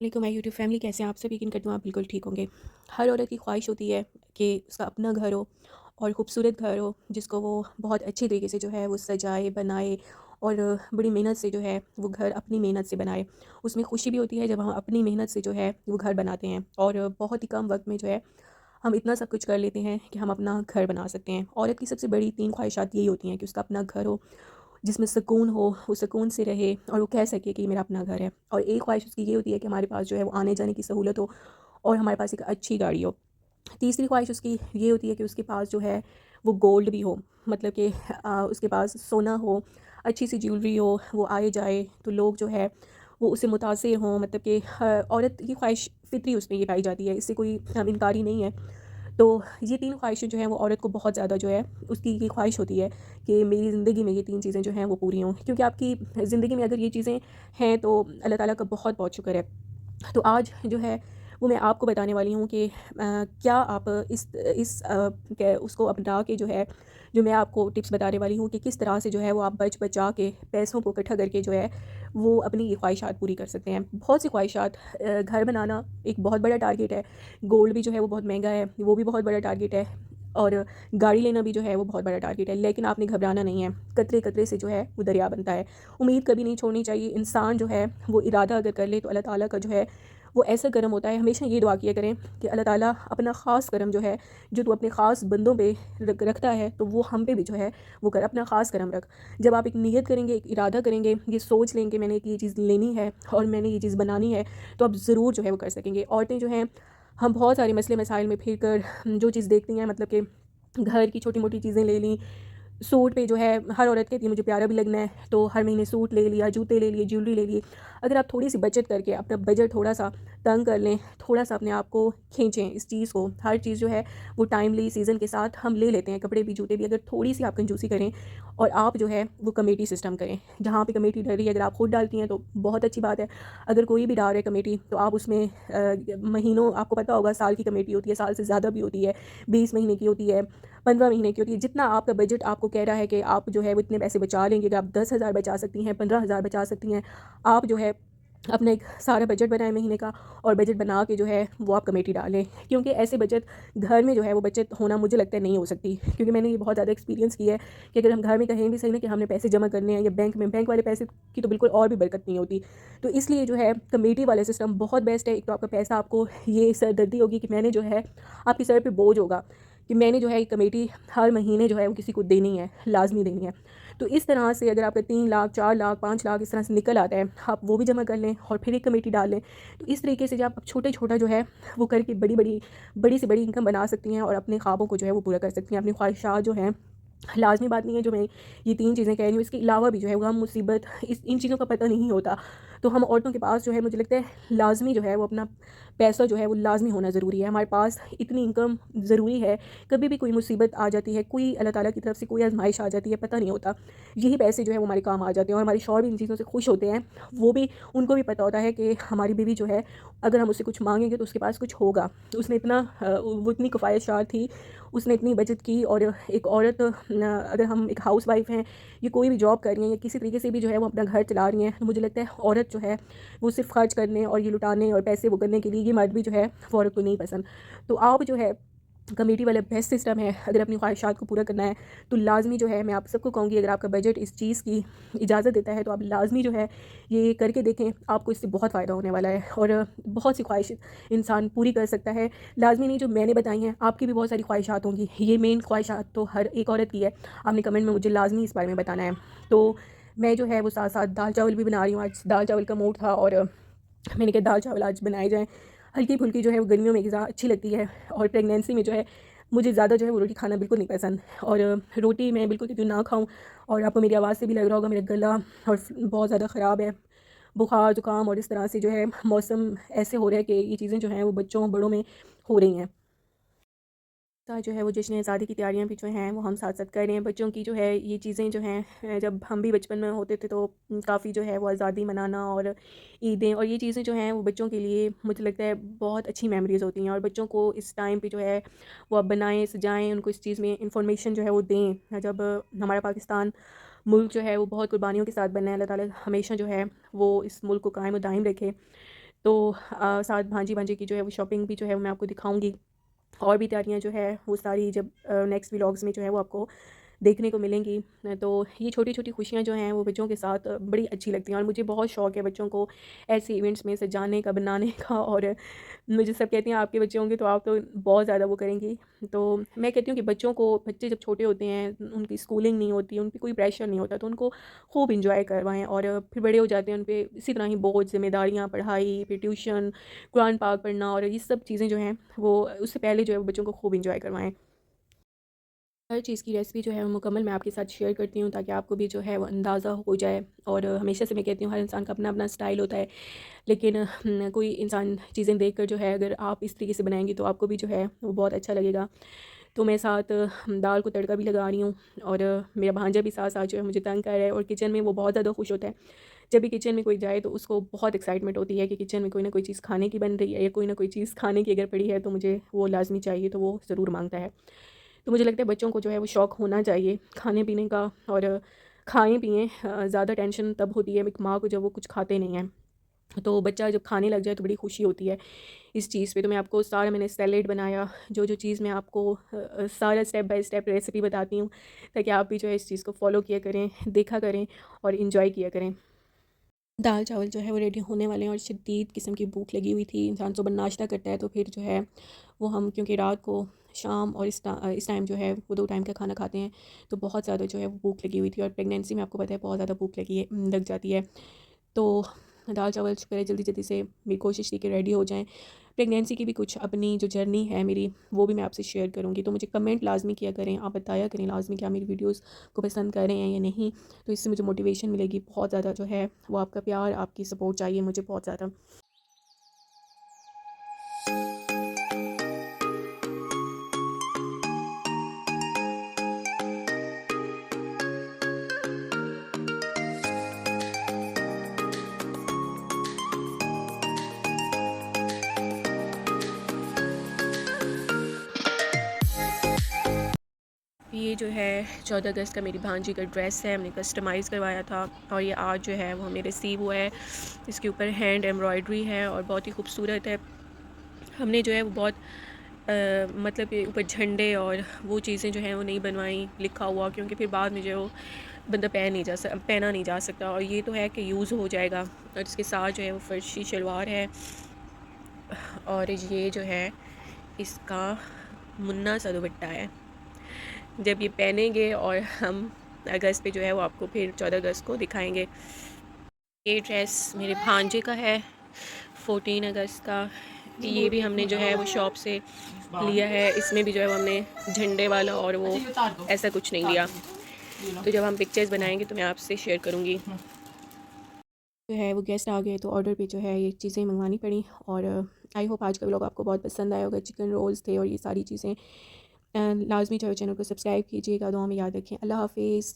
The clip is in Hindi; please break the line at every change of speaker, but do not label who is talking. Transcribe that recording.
वालेकुम माय यूट्यूब फैमिली, कैसे हैं आप सब? यकीन करती हूँ आप बिल्कुल ठीक होंगे। हर औरत की ख्वाहिश होती है कि उसका अपना घर हो और खूबसूरत घर हो, जिसको वो बहुत अच्छी तरीके से जो है वो सजाए, बनाए और बड़ी मेहनत से जो है वो घर अपनी मेहनत से बनाए। उसमें खुशी भी होती है जब हम अपनी मेहनत से जो है वो घर बनाते हैं और बहुत ही कम वक़्त में जो है हम इतना सब कुछ कर लेते हैं कि हम अपना घर बना सकते हैं। औरत की सबसे बड़ी 3 ख्वाहिशात यही होती हैं कि उसका अपना घर हो, जिसमें सुकून हो, वो सुकून से रहे और वो कह सके कि ये मेरा अपना घर है। और एक ख्वाहिश उसकी ये होती है कि हमारे पास जो है वो आने-जाने की सहूलत हो और हमारे पास एक अच्छी गाड़ी हो। तीसरी ख्वाहिश उसकी ये होती है कि उसके पास जो है वो गोल्ड भी हो, मतलब कि उसके पास सोना हो, अच्छी-सी ज्वेलरी हो, वो आए-जाए तो लोग जो है वो उससे मुतासिर हों, मतलब कि औरत की ख्वाहिश फ़ितरी उसमें ये पाई जाती है, इससे कोई इनकारी नहीं है। तो ये 3 ख्वाहिशें जो हैं वो औरत को बहुत ज़्यादा जो है उसकी ये ख्वाहिश होती है कि मेरी ज़िंदगी में ये 3 चीज़ें जो हैं वो पूरी हों। क्योंकि आपकी ज़िंदगी में अगर ये चीज़ें हैं तो अल्लाह ताला का बहुत-बहुत शुक्र है। तो आज जो है वो मैं आपको बताने वाली हूँ कि क्या आप उसको अपना के जो है, जो मैं आपको टिप्स बताने वाली हूँ कि किस तरह से जो है वो आप बचा के पैसों को इकट्ठा करके जो है वो अपनी ये ख्वाहिशात पूरी कर सकते हैं। बहुत सी ख्वाहिशात, घर बनाना एक बहुत बड़ा टारगेट है, गोल्ड भी जो है वो बहुत महंगा है, वो भी बहुत बड़ा टारगेट है और गाड़ी लेना भी जो है वो बहुत बड़ा टारगेट है। लेकिन आपने घबराना नहीं है, कतरे-कतरे से जो है वो दरिया बनता है। उम्मीद कभी नहीं छोड़नी चाहिए। इंसान जो है वो इरादा अगर कर ले तो अल्लाह ताला का जो है वो ऐसा करम होता है। हमेशा ये दुआ किया करें कि अल्लाह ताला अपना ख़ास करम जो है, जो तू अपने ख़ास बंदों पे रखता है तो वो हम पे भी जो है वो कर, अपना ख़ास करम रख। जब आप एक नियत करेंगे, एक इरादा करेंगे, ये सोच लेंगे कि मैंने एक ये चीज़ लेनी है और मैंने ये चीज़ बनानी है, तो आप ज़रूर जो है वो कर सकेंगे। औरतें जो हैं, हम बहुत सारे मसले मसाइल में फिर कर जो चीज़ देखती हैं, मतलब कि घर की छोटी-मोटी चीज़ें ले लीं, सूट पे जो है हर औरत कहती है मुझे प्यारा भी लगना है, तो हर महीने सूट ले लिया, जूते ले लिए, ज्वेलरी ले ली। अगर आप थोड़ी-सी बचत करके अपना बजट थोड़ा-सा तंग कर लें, थोड़ा-सा अपने आप को खींचें इस चीज़ को, हर चीज़ जो है वो टाइमली सीज़न के साथ हम ले लेते हैं, कपड़े भी, जूते भी। अगर थोड़ी-सी आप कंजूसी करें और आप जो है वो कमेटी सिस्टम करें, जहाँ पे कमेटी डल रही है, अगर आप खुद डालती हैं तो बहुत अच्छी बात है। अगर कोई भी डाल रहा है कमेटी तो आप उसमें महीनों, आपको पता होगा साल की कमेटी होती है, साल से ज़्यादा भी होती है, 20 महीने की होती है, 15 महीने की होती है। जितना आपका बजट आपको कह रहा है कि आप जो है वो इतने पैसे बचा लेंगे, कि आप 10,000 बचा सकती हैं, 15,000 बचा सकती हैं, आप जो है अपना एक सारा बजट बनाएँ महीने का और बजट बना के जो है वो आप कमेटी डालें। क्योंकि ऐसे बचत घर में जो है वो बचत होना मुझे लगता है नहीं हो सकती, क्योंकि मैंने ये बहुत ज़्यादा एक्सपीरियंस किया है कि अगर हम घर में कहें भी सही ना कि हमने पैसे जमा करने हैं या बैंक में, बैंक वाले पैसे की तो बिल्कुल और भी बरकत नहीं होती। तो इसलिए जो है कमेटी वाला सिस्टम बहुत बेस्ट है। एक तो आपका पैसा, आपको ये सरदर्दी होगी कि मैंने जो है, आपके सर पे बोझ होगा कि मैंने जो है एक कमेटी हर महीने जो है वो किसी को देनी है, लाज़मी देनी है। तो इस तरह से अगर आपका 3 लाख, 4 लाख, 5 लाख इस तरह से निकल आता है, आप वो भी जमा कर लें और फिर एक कमेटी डाल लें। तो इस तरीके से जब आप छोटा-छोटा जो है वो करके बड़ी से बड़ी इनकम बना सकती हैं और अपने ख्वाबों को जो है वो पूरा कर सकती हैं। अपनी ख्वाहिशात जो हैं, लाज़मी बात नहीं है जो मैं ये 3 चीज़ें कह रही हूँ, इसके अलावा भी जो है गम, मुसीबत, इस इन चीज़ों का पता नहीं होता। तो हम औरतों के पास जो है मुझे लगता है लाज़मी जो है वो अपना पैसा जो है वो लाज़मी होना ज़रूरी है। हमारे पास इतनी इनकम ज़रूरी है, कभी भी कोई मुसीबत आ जाती है, कोई अल्लाह ताला की तरफ से कोई आज़माइश आ जाती है, पता नहीं होता। यही पैसे जो है वो हमारे काम आ जाते हैं और हमारे शौहर भी इन चीज़ों से खुश होते हैं। वो भी, उनको भी पता होता है कि हमारी बीवी जो है अगर हम उससे कुछ माँगेंगे तो उसके पास कुछ होगा। तो उसने इतना वो इतनी किफ़ायतशार थी, उसने इतनी बचत की। और एक औरत, अगर हम एक हाउसवाइफ़ हैं, ये कोई भी जॉब कर रही हैं या किसी तरीके से भी जो है वो अपना घर चला रही हैं, तो मुझे लगता है औरत जो है वो सिर्फ़ ख़र्च करने और ये लुटाने और पैसे वो करने के लिए, ये मर्द भी जो है वो औरत को नहीं पसंद। तो आप जो है कमेटी वाला बेस्ट सिस्टम है। अगर अपनी ख्वाहिशात को पूरा करना है तो लाज़मी जो है, मैं आप सबको कहूँगी, अगर आपका बजट इस चीज़ की इजाज़त देता है तो आप लाज़मी जो है ये करके देखें, आपको इससे बहुत फ़ायदा होने वाला है और बहुत सी ख्वाहिश इंसान पूरी कर सकता है। लाज़मी नहीं जो मैंने बताई हैं, आपकी भी बहुत सारी ख्वाहिशात होंगी। ये मेन ख्वाहिशात तो हर एक औरत की है। आपने कमेंट में मुझे लाज़मी इस बारे में बताना है। तो मैं जो है वो साथ-साथ दाल चावल भी बना रही हूँ। आज दाल चावल का मूड था और मैंने कहा दाल चावल आज बनाए जाएँ। हल्की-फुल्की जो है वो गर्मियों में ग़िज़ा अच्छी लगती है और प्रेगनेंसी में जो है मुझे ज़्यादा जो है वो रोटी खाना बिल्कुल नहीं पसंद और रोटी मैं बिल्कुल क्योंकि ना खाऊँ। और आपको मेरी आवाज़ से भी लग रहा होगा मेरा गला और बहुत ज़्यादा ख़राब है, बुखार, ज़ुकाम और इस तरह से जो है मौसम ऐसे हो रहा है कि ये चीज़ें जो हैं वो बच्चों, बड़ों में हो रही हैं। जो है वो जश्न-ए-ज़ादी की तैयारियाँ भी जो हैं वो हम साथ-साथ कर रहे हैं। बच्चों की जो है ये चीज़ें जो हैं, जब हम भी बचपन में होते थे तो काफ़ी जो है वो आज़ादी मनाना और ईदें और ये चीज़ें जो हैं वो बच्चों के लिए मुझे लगता है बहुत अच्छी मेमोरीज़ होती हैं। और बच्चों को इस टाइम पे जो है वो अब बनाएँ, सजाएँ, उनको इस चीज़ में इन्फॉर्मेशन जो है वो दें। जब हमारा पाकिस्तान मुल्क जो है वो बहुत कुर्बानियों के साथ बना है, अल्लाह ताला हमेशा जो है वो इस मुल्क को कायम और दायम रखे। तो साथ भांजी भांजे की जो है वो शॉपिंग भी जो है वो मैं आपको दिखाऊँगी। और भी तैयारियाँ जो है वो सारी जब नेक्स्ट व्लॉग्स में जो है वो आपको देखने को मिलेंगी। तो ये छोटी-छोटी खुशियाँ जो हैं वो बच्चों के साथ बड़ी अच्छी लगती हैं और मुझे बहुत शौक है बच्चों को ऐसे इवेंट्स में सजाने का, बनाने का। और मुझे सब कहती हैं आपके बच्चे होंगे तो आप तो बहुत ज़्यादा वो करेंगी। तो मैं कहती हूँ कि बच्चे जब छोटे होते हैं, उनकी स्कूलिंग नहीं होती, उन पे कोई प्रेशर नहीं होता, तो उनको खूब एन्जॉय करवाएँ। और फिर बड़े हो जाते हैं, उन पे इसी तरह ही बोझ, ज़िम्मेदारियाँ, पढ़ाई, फिर ट्यूशन, कुरान पाक पढ़ना और ये सब चीज़ें जो हैं वो उससे पहले जो है वो बच्चों को खूब एन्जॉय करवाएँ। हर चीज़ की रेसिपी जो है वो मुकम्मल मैं आपके साथ शेयर करती हूँ ताकि आपको भी जो है वो अंदाज़ा हो जाए। और हमेशा से मैं कहती हूँ हर इंसान का अपना-अपना स्टाइल होता है। लेकिन कोई इंसान चीज़ें देखकर जो है अगर आप इस तरीके से बनाएँगी तो आपको भी जो है वो बहुत अच्छा लगेगा। तो मैं साथ दाल को तड़का भी लगा रही हूँ। और मेरा भांजा भी साथ-साथ जो है मुझे तंग कर रहा है और किचन में वो बहुत ज़्यादा खुश होता है। जब भी किचन में कोई जाए तो उसको बहुत एक्साइटमेंट होती है कि किचन में कोई ना कोई चीज़ खाने की बन रही है या कोई ना कोई चीज़ खाने की अगर पड़ी है तो मुझे वो लाज़मी चाहिए, तो वो ज़रूर माँगता है। तो मुझे लगता है बच्चों को जो है वो शौक होना चाहिए खाने-पीने का। और खाएँ-पिएँ। ज़्यादा टेंशन तब होती है एक माँ को जब वो कुछ खाते नहीं हैं। तो बच्चा जब खाने लग जाए तो बड़ी खुशी होती है इस चीज़ पे। तो मैं आपको सारा मैंने सैलेड बनाया, जो-जो चीज़ मैं आपको सारा स्टेप बाय स्टेप रेसिपी बताती हूँ ताकि आप भी जो है इस चीज़ को फ़ॉलो किया करें, देखा करें और एन्जॉय किया करें। दाल-चावल जो है वो रेडी होने वाले हैं और शदीद किस्म की भूख लगी हुई थी। इंसान सुबह नाश्ता करता है तो फिर जो है वो हम क्योंकि रात को, शाम और इस टाइम जो है वो 2 टाइम का खाना खाते हैं, तो बहुत ज़्यादा जो है वो भूख लगी हुई थी। और प्रेगनेंसी में आपको पता है बहुत ज़्यादा भूख लग जाती है। तो दाल-चावल शुक्र है जल्दी-जल्दी से मेरी कोशिश थी कि रेडी हो जाएँ। प्रेगनेंसी की भी कुछ अपनी जो जर्नी है मेरी, वो भी मैं आपसे शेयर करूँगी। तो मुझे कमेंट लाज़मी किया करें, आप बताया करें लाज़मी कि आप मेरी वीडियोज़ को पसंद कर रहे हैं या नहीं। तो इससे मुझे मोटिवेशन मिलेगी बहुत ज़्यादा जो है वो आपका प्यार, आपकी सपोर्ट चाहिए मुझे बहुत ज़्यादा। ये जो है 14 अगस्त का मेरी भांजी का ड्रेस है, हमने कस्टमाइज़ करवाया था और ये आज जो है वो हमें रिसीव हुआ है। इसके ऊपर हैंड एम्ब्रॉयडरी है और बहुत ही खूबसूरत है। हमने जो है वो बहुत मतलब कि ऊपर झंडे और वो चीज़ें जो हैं वो नहीं बनवाई लिखा हुआ, क्योंकि फिर बाद में जो है वो बंदा पहना नहीं जा सकता। और ये तो है कि यूज़ हो जाएगा। और इसके साथ जो है वो फर्शी शलवार है और ये जो है इसका मुन्ना सा दुपट्टा है। जब ये पहनेंगे और हम अगस्त पे जो है वो आपको फिर 14 अगस्त को दिखाएंगे। ये ड्रेस मेरे भांजे का है 14 अगस्त का। ये भी हमने जो है वो शॉप से लिया है। इसमें भी जो है वो हमने झंडे वाला और वो ऐसा कुछ नहीं लिया। तो जब हम पिक्चर्स बनाएंगे तो मैं आपसे शेयर करूँगी। जो है वो गेस्ट आ गए तो ऑर्डर पे जो है ये चीज़ें मंगवानी पड़ी। और आई होप आज का व्लॉग आपको बहुत पसंद आया होगा। चिकन रोल्स थे और ये सारी चीज़ें। लाजमी जो है चैनल को सब्सक्राइब कीजिएगा, दुआ में याद रखें। अल्लाह हाफिज़।